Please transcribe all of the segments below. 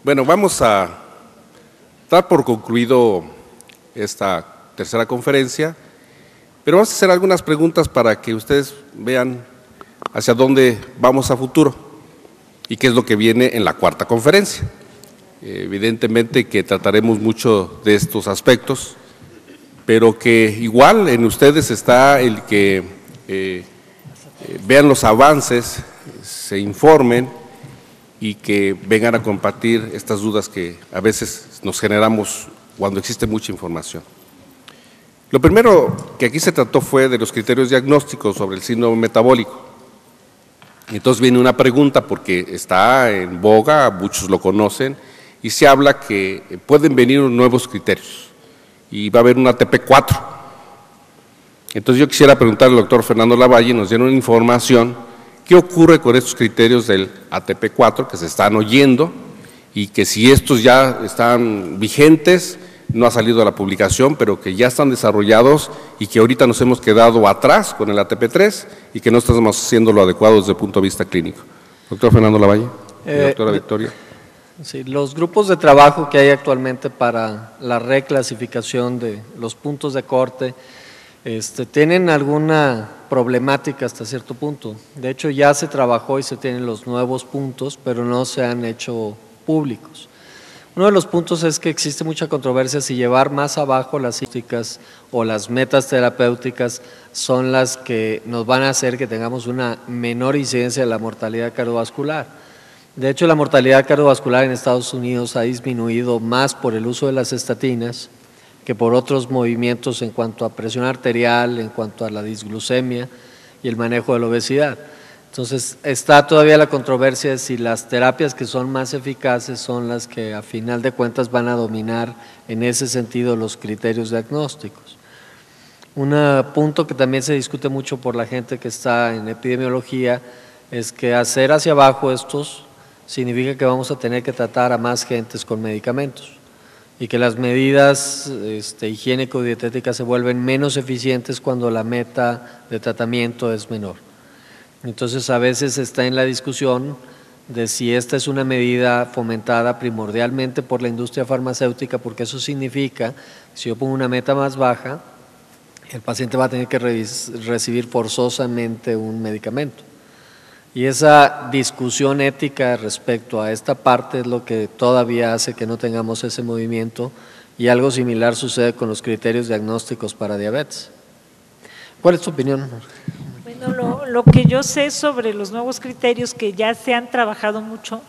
Bueno, vamos a dar por concluido esta tercera conferencia, pero vamos a hacer algunas preguntas para que ustedes vean hacia dónde vamos a futuro y qué es lo que viene en la cuarta conferencia. Evidentemente que trataremos mucho de estos aspectos, pero que igual en ustedes está el que vean los avances, se informen y que vengan a compartir estas dudas que a veces nos generamos cuando existe mucha información. Lo primero que aquí se trató fue de los criterios diagnósticos sobre el síndrome metabólico. Entonces viene una pregunta porque está en boga, muchos lo conocen, y se habla que pueden venir nuevos criterios y va a haber un ATP4. Entonces yo quisiera preguntarle al doctor Fernando Lavalle, nos dieron información, ¿qué ocurre con estos criterios del ATP4 que se están oyendo y que si estos ya están vigentes, no ha salido a la publicación, pero que ya están desarrollados y que ahorita nos hemos quedado atrás con el ATP3 y que no estamos haciendo lo adecuado desde el punto de vista clínico? Doctor Fernando Lavalle, doctora Victoria. Sí, los grupos de trabajo que hay actualmente para la reclasificación de los puntos de corte tienen alguna problemática hasta cierto punto. De hecho, ya se trabajó y se tienen los nuevos puntos, pero no se han hecho públicos. Uno de los puntos es que existe mucha controversia si llevar más abajo las estadísticas o las metas terapéuticas son las que nos van a hacer que tengamos una menor incidencia de la mortalidad cardiovascular. De hecho, la mortalidad cardiovascular en Estados Unidos ha disminuido más por el uso de las estatinas que por otros movimientos en cuanto a presión arterial, en cuanto a la disglucemia y el manejo de la obesidad. Entonces, está todavía la controversia de si las terapias que son más eficaces son las que a final de cuentas van a dominar en ese sentido los criterios diagnósticos. Un punto que también se discute mucho por la gente que está en epidemiología es que hacer hacia abajo estos significa que vamos a tener que tratar a más gentes con medicamentos y que las medidas higiénico-dietéticas se vuelven menos eficientes cuando la meta de tratamiento es menor. Entonces, a veces está en la discusión de si esta es una medida fomentada primordialmente por la industria farmacéutica, porque eso significa, si yo pongo una meta más baja, el paciente va a tener que recibir forzosamente un medicamento. Y esa discusión ética respecto a esta parte es lo que todavía hace que no tengamos ese movimiento, y algo similar sucede con los criterios diagnósticos para diabetes. ¿Cuál es tu opinión? Bueno, lo que yo sé sobre los nuevos criterios que ya se han trabajado mucho,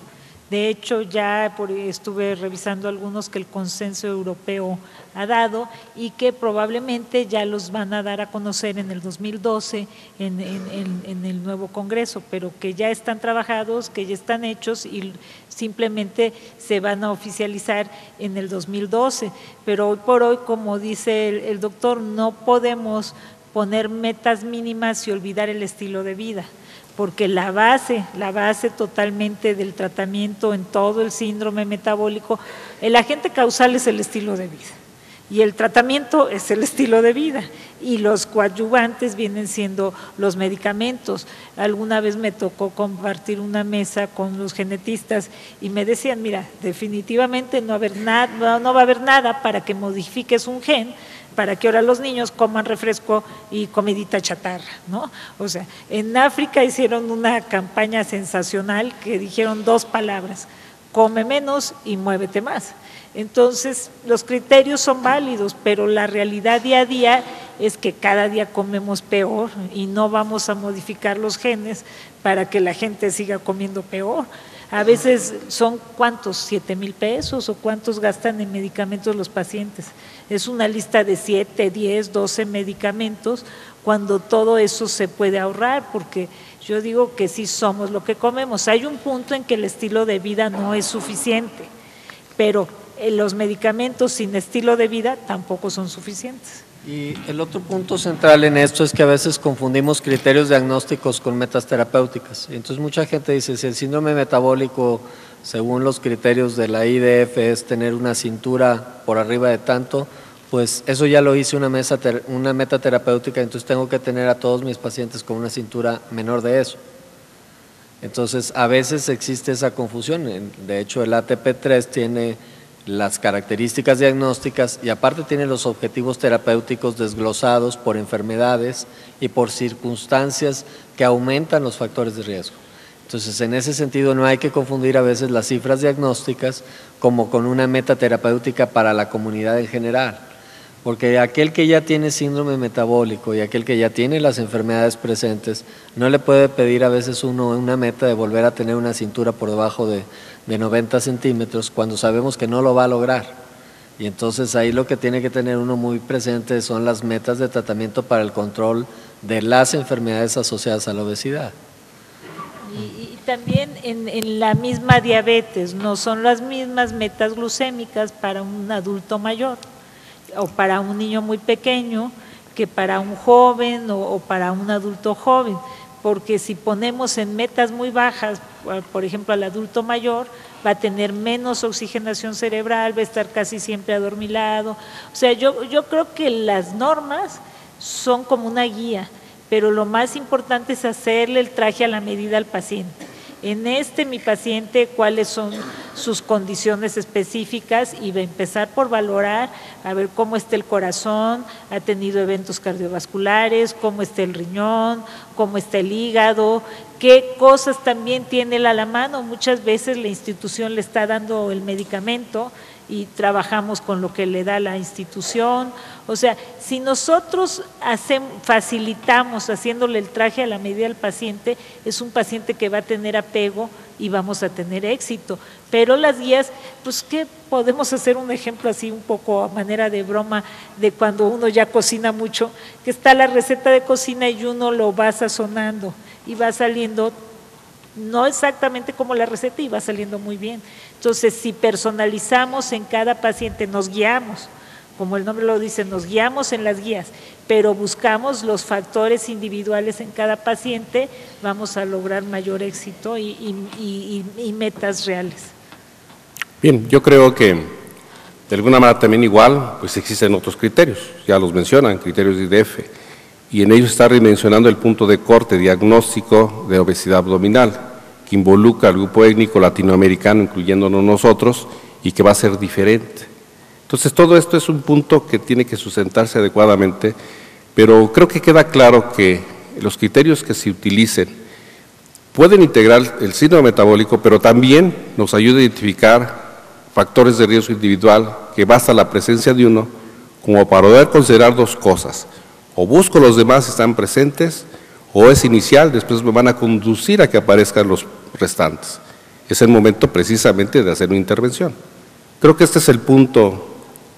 de hecho ya estuve revisando algunos que el consenso europeo ha dado y que probablemente ya los van a dar a conocer en el 2012 en el nuevo Congreso, pero que ya están trabajados, que ya están hechos y simplemente se van a oficializar en el 2012. Pero hoy por hoy, como dice el doctor, no podemos poner metas mínimas y olvidar el estilo de vida, porque la base totalmente del tratamiento en todo el síndrome metabólico, el agente causal es el estilo de vida y el tratamiento es el estilo de vida y los coadyuvantes vienen siendo los medicamentos. Alguna vez me tocó compartir una mesa con los genetistas y me decían, mira, definitivamente no va a haber nada para que modifiques un gen para que ahora los niños coman refresco y comidita chatarra, ¿no? O sea, en África hicieron una campaña sensacional que dijeron 2 palabras, come menos y muévete más. Entonces, los criterios son válidos, pero la realidad día a día es que cada día comemos peor y no vamos a modificar los genes para que la gente siga comiendo peor. A veces son, ¿cuántos? 7,000 pesos o cuántos gastan en medicamentos los pacientes. Es una lista de 7, 10, 12 medicamentos cuando todo eso se puede ahorrar, porque yo digo que sí somos lo que comemos. Hay un punto en que el estilo de vida no es suficiente, pero los medicamentos sin estilo de vida tampoco son suficientes. Y el otro punto central en esto es que a veces confundimos criterios diagnósticos con metas terapéuticas. Entonces mucha gente dice, si el síndrome metabólico, según los criterios de la IDF, es tener una cintura por arriba de tanto, pues eso ya lo hice una meta terapéutica, entonces tengo que tener a todos mis pacientes con una cintura menor de eso. Entonces, a veces existe esa confusión. De hecho, el ATP3 tiene las características diagnósticas y aparte tiene los objetivos terapéuticos desglosados por enfermedades y por circunstancias que aumentan los factores de riesgo. Entonces, en ese sentido, no hay que confundir a veces las cifras diagnósticas como con una meta terapéutica para la comunidad en general, porque aquel que ya tiene síndrome metabólico y aquel que ya tiene las enfermedades presentes, no le puede pedir a veces uno una meta de volver a tener una cintura por debajo de 90 centímetros cuando sabemos que no lo va a lograr. Y entonces ahí lo que tiene que tener uno muy presente son las metas de tratamiento para el control de las enfermedades asociadas a la obesidad. Y también en la misma diabetes, no son las mismas metas glucémicas para un adulto mayor o para un niño muy pequeño que para un joven o para un adulto joven, porque si ponemos en metas muy bajas, por ejemplo al adulto mayor, va a tener menos oxigenación cerebral, va a estar casi siempre adormilado. O sea, yo creo que las normas son como una guía, pero lo más importante es hacerle el traje a la medida al paciente. En mi paciente, cuáles son sus condiciones específicas y va a empezar por valorar, a ver cómo está el corazón, ha tenido eventos cardiovasculares, cómo está el riñón, cómo está el hígado, qué cosas también tiene él a la mano. Muchas veces la institución le está dando el medicamento y trabajamos con lo que le da la institución. O sea, si nosotros facilitamos haciéndole el traje a la medida al paciente, es un paciente que va a tener apego y vamos a tener éxito. Pero las guías, pues ¿qué podemos hacer? Un ejemplo así un poco a manera de broma de cuando uno ya cocina mucho, que está la receta de cocina y uno lo va sazonando y va saliendo no exactamente como la receta y va saliendo muy bien. Entonces, si personalizamos en cada paciente, nos guiamos, como el nombre lo dice, nos guiamos en las guías, pero buscamos los factores individuales en cada paciente, vamos a lograr mayor éxito y metas reales. Bien, yo creo que de alguna manera también igual, pues existen otros criterios, ya los mencionan, criterios de IDF, y en ellos está redimensionando el punto de corte diagnóstico de obesidad abdominal, que involucra al grupo étnico latinoamericano, incluyéndonos nosotros, y que va a ser diferente. Entonces, todo esto es un punto que tiene que sustentarse adecuadamente, pero creo que queda claro que los criterios que se utilicen pueden integrar el síndrome metabólico, pero también nos ayuda a identificar factores de riesgo individual, que basta la presencia de uno como para poder considerar dos cosas: o busco los demás si están presentes, o es inicial, después me van a conducir a que aparezcan los restantes. Es el momento precisamente de hacer una intervención. Creo que este es el punto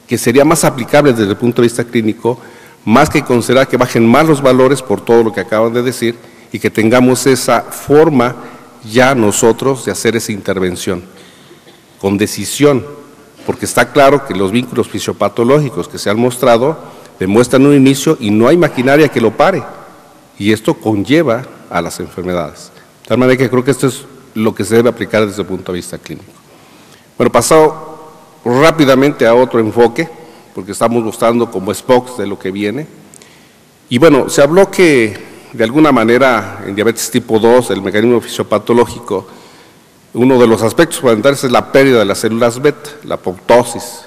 que sería más aplicable desde el punto de vista clínico, más que considerar que bajen más los valores por todo lo que acaban de decir y que tengamos esa forma ya nosotros de hacer esa intervención, con decisión, porque está claro que los vínculos fisiopatológicos que se han mostrado demuestran un inicio y no hay maquinaria que lo pare, y esto conlleva a las enfermedades. De tal manera que creo que esto es lo que se debe aplicar desde el punto de vista clínico. Bueno, pasado rápidamente a otro enfoque, porque estamos mostrando como spokes de lo que viene. Y bueno, se habló que de alguna manera en diabetes tipo 2, el mecanismo fisiopatológico, uno de los aspectos fundamentales es la pérdida de las células beta, la apoptosis.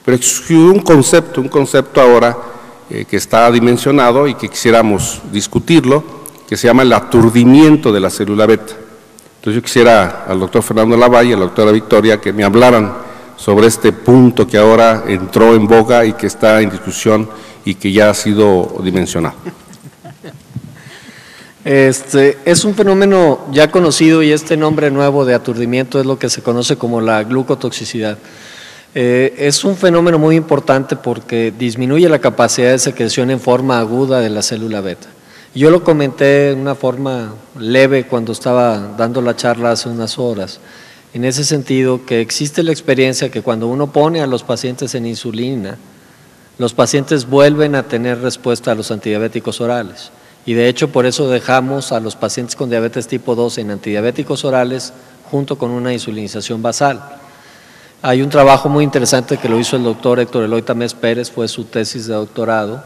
Pero existe un concepto ahora que está dimensionado y que quisiéramos discutirlo, que se llama el aturdimiento de la célula beta. Entonces yo quisiera al doctor Fernando Lavalle y a la doctora Victoria que me hablaran sobre este punto que ahora entró en boga y que está en discusión y que ya ha sido dimensionado. Es un fenómeno ya conocido y este nombre nuevo de aturdimiento es lo que se conoce como la glucotoxicidad. Es un fenómeno muy importante porque disminuye la capacidad de secreción en forma aguda de la célula beta. Yo lo comenté en una forma leve cuando estaba dando la charla hace unas horas. En ese sentido, que existe la experiencia que cuando uno pone a los pacientes en insulina, los pacientes vuelven a tener respuesta a los antidiabéticos orales. Y de hecho, por eso dejamos a los pacientes con diabetes tipo 2 en antidiabéticos orales junto con una insulinización basal. Hay un trabajo muy interesante que lo hizo el doctor Héctor Eloy Tamés Pérez, fue su tesis de doctorado,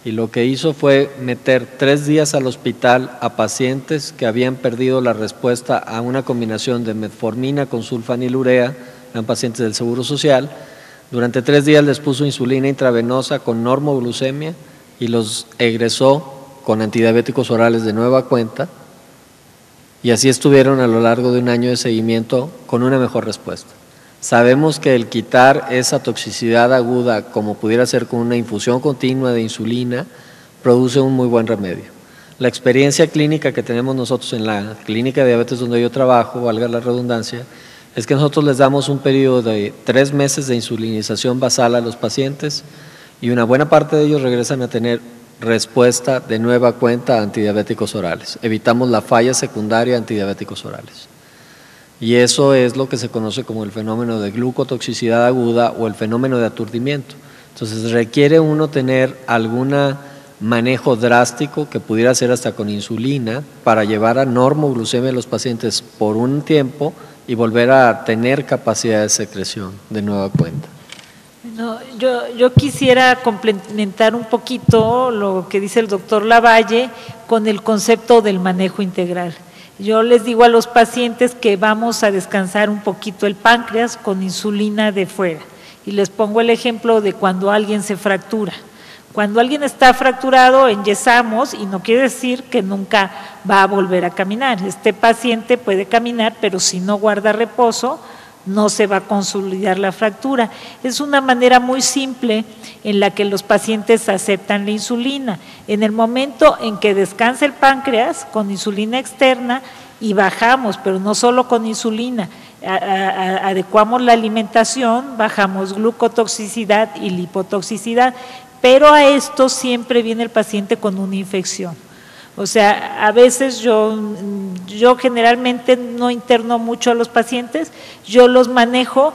y lo que hizo fue meter 3 días al hospital a pacientes que habían perdido la respuesta a una combinación de metformina con sulfanilurea, eran pacientes del Seguro Social. Durante 3 días les puso insulina intravenosa con normoglucemia y los egresó con antidiabéticos orales de nueva cuenta, y así estuvieron a lo largo de un año de seguimiento con una mejor respuesta. Sabemos que el quitar esa toxicidad aguda, como pudiera ser con una infusión continua de insulina, produce un muy buen remedio. La experiencia clínica que tenemos nosotros en la clínica de diabetes donde yo trabajo, valga la redundancia, es que nosotros les damos un periodo de 3 meses de insulinización basal a los pacientes y una buena parte de ellos regresan a tener respuesta de nueva cuenta a antidiabéticos orales. Evitamos la falla secundaria a antidiabéticos orales. Y eso es lo que se conoce como el fenómeno de glucotoxicidad aguda o el fenómeno de aturdimiento. Entonces requiere uno tener algún manejo drástico que pudiera ser hasta con insulina para llevar a normoglucemia a los pacientes por un tiempo y volver a tener capacidad de secreción de nueva cuenta. No, yo quisiera complementar un poquito lo que dice el doctor Lavalle con el concepto del manejo integral. Yo les digo a los pacientes que vamos a descansar un poquito el páncreas con insulina de fuera. Y les pongo el ejemplo de cuando alguien se fractura. Cuando alguien está fracturado, enyesamos y no quiere decir que nunca va a volver a caminar. Este paciente puede caminar, pero si no guarda reposo, no se va a consolidar la fractura. Es una manera muy simple en la que los pacientes aceptan la insulina. En el momento en que descansa el páncreas con insulina externa y bajamos, pero no solo con insulina, adecuamos la alimentación, bajamos glucotoxicidad y lipotoxicidad, pero a esto siempre viene el paciente con una infección. O sea, a veces yo generalmente no interno mucho a los pacientes, yo los manejo,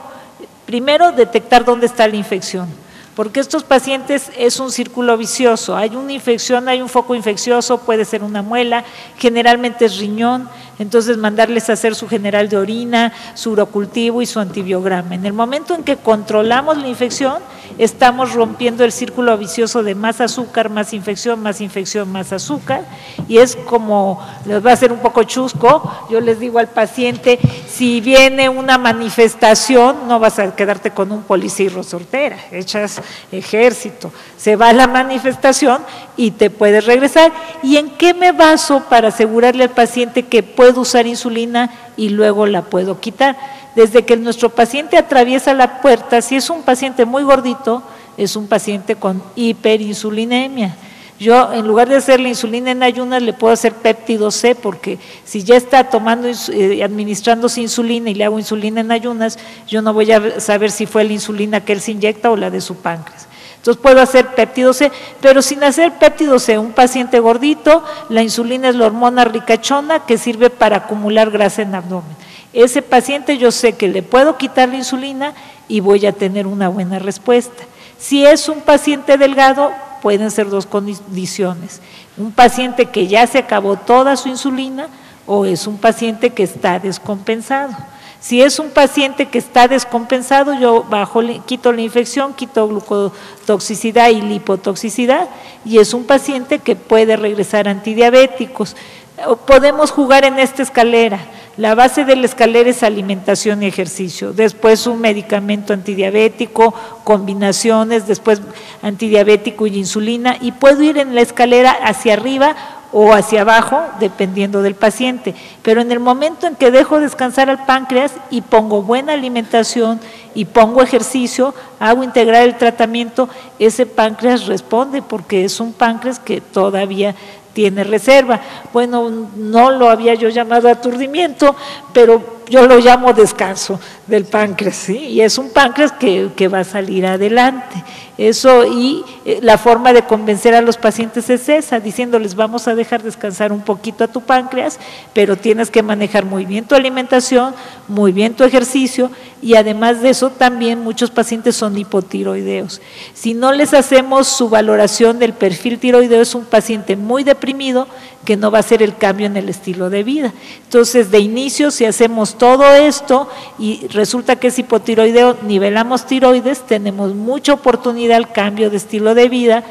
primero detectar dónde está la infección, porque estos pacientes es un círculo vicioso, hay una infección, hay un foco infeccioso, puede ser una muela, generalmente es riñón, entonces mandarles a hacer su general de orina, su urocultivo y su antibiograma. En el momento en que controlamos la infección, estamos rompiendo el círculo vicioso de más azúcar, más infección, más azúcar, y es como, les va a hacer un poco chusco, yo les digo al paciente, si viene una manifestación, no vas a quedarte con un policirro sortera, echas ejército, se va la manifestación y te puedes regresar. ¿Y en qué me baso para asegurarle al paciente que puedo usar insulina y luego la puedo quitar? Desde que nuestro paciente atraviesa la puerta, si es un paciente muy gordito, es un paciente con hiperinsulinemia. Yo, en lugar de hacerle insulina en ayunas, le puedo hacer péptido C, porque si ya está tomando, administrándose insulina y le hago insulina en ayunas, yo no voy a saber si fue la insulina que él se inyecta o la de su páncreas. Entonces puedo hacer péptido C, pero sin hacer péptido C, un paciente gordito, la insulina es la hormona ricachona que sirve para acumular grasa en abdomen. Ese paciente yo sé que le puedo quitar la insulina y voy a tener una buena respuesta. Si es un paciente delgado, pueden ser 2 condiciones. Un paciente que ya se acabó toda su insulina o es un paciente que está descompensado. Si es un paciente que está descompensado, yo quito la infección, quito glucotoxicidad y lipotoxicidad, y es un paciente que puede regresar a antidiabéticos. Podemos jugar en esta escalera. La base de la escalera es alimentación y ejercicio, después un medicamento antidiabético, combinaciones, después antidiabético y insulina, y puedo ir en la escalera hacia arriba o hacia abajo, dependiendo del paciente. Pero en el momento en que dejo descansar al páncreas y pongo buena alimentación y pongo ejercicio, hago integrar el tratamiento, ese páncreas responde porque es un páncreas que todavía tiene reserva. Bueno, no lo había yo llamado aturdimiento, pero yo lo llamo descanso del páncreas, ¿sí? Y es un páncreas que va a salir adelante. Eso, y la forma de convencer a los pacientes es esa, diciéndoles vamos a dejar descansar un poquito a tu páncreas, pero tienes que manejar muy bien tu alimentación, muy bien tu ejercicio, y además de eso también muchos pacientes son hipotiroideos. Si no les hacemos su valoración del perfil tiroideo, es un paciente muy deprimido que no va a hacer el cambio en el estilo de vida. Entonces, de inicio, si hacemos todo esto y resulta que es hipotiroideo, nivelamos tiroides, tenemos mucha oportunidad al cambio de estilo de vida,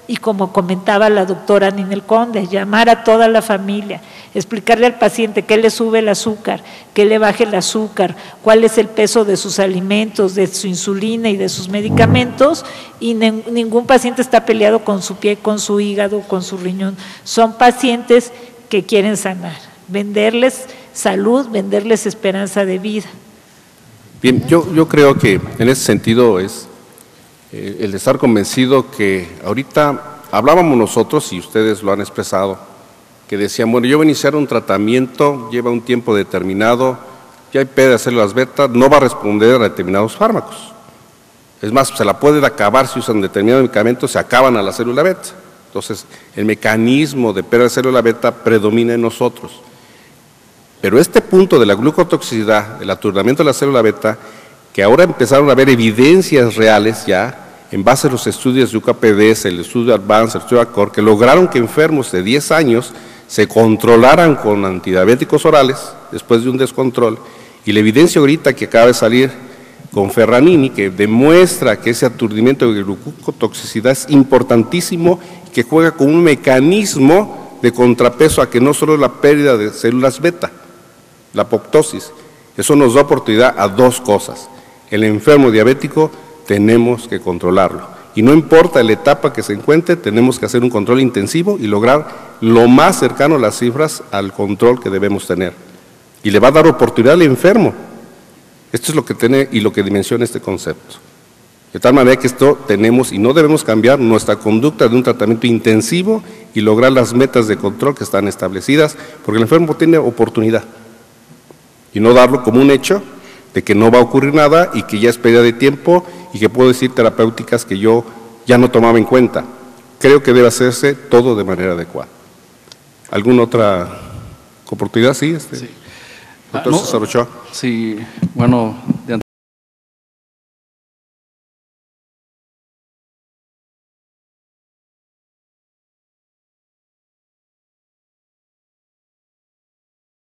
y como comentaba la doctora Ninel Conde, llamar a toda la familia, explicarle al paciente qué le sube el azúcar, qué le baje el azúcar, cuál es el peso de sus alimentos, de su insulina y de sus medicamentos, y ningún paciente está peleado con su pie, con su hígado, con su riñón. Son pacientes que quieren sanar, venderles salud, venderles esperanza de vida. Bien, yo creo que en ese sentido es el de estar convencido que ahorita hablábamos nosotros, y ustedes lo han expresado, que decían, bueno, yo voy a iniciar un tratamiento, lleva un tiempo determinado, ya hay pérdida de células beta, no va a responder a determinados fármacos. Es más, se la pueden acabar si usan determinados medicamentos, se acaban a la célula beta. Entonces, el mecanismo de pérdida de célula beta predomina en nosotros. Pero este punto de la glucotoxicidad, el aturdimiento de la célula beta, que ahora empezaron a haber evidencias reales ya, en base a los estudios de UKPDS, el estudio Advance, el estudio ACOR, que lograron que enfermos de 10 años se controlaran con antidiabéticos orales después de un descontrol, y la evidencia ahorita que acaba de salir con Ferranini, que demuestra que ese aturdimiento de glucotoxicidad es importantísimo, que juega con un mecanismo de contrapeso a que no solo es la pérdida de células beta, la apoptosis. Eso nos da oportunidad a dos cosas. El enfermo diabético tenemos que controlarlo, y no importa la etapa que se encuentre, tenemos que hacer un control intensivo y lograr lo más cercano a las cifras al control que debemos tener, y le va a dar oportunidad al enfermo. Esto es lo que tiene y lo que dimensiona este concepto. De tal manera que esto tenemos y no debemos cambiar nuestra conducta de un tratamiento intensivo y lograr las metas de control que están establecidas, porque el enfermo tiene oportunidad, y no darlo como un hecho de que no va a ocurrir nada y que ya es pérdida de tiempo y que puedo decir terapéuticas que yo ya no tomaba en cuenta. Creo que debe hacerse todo de manera adecuada. ¿Alguna otra oportunidad? Sí, sí. Doctor César Ochoa. Sí, bueno,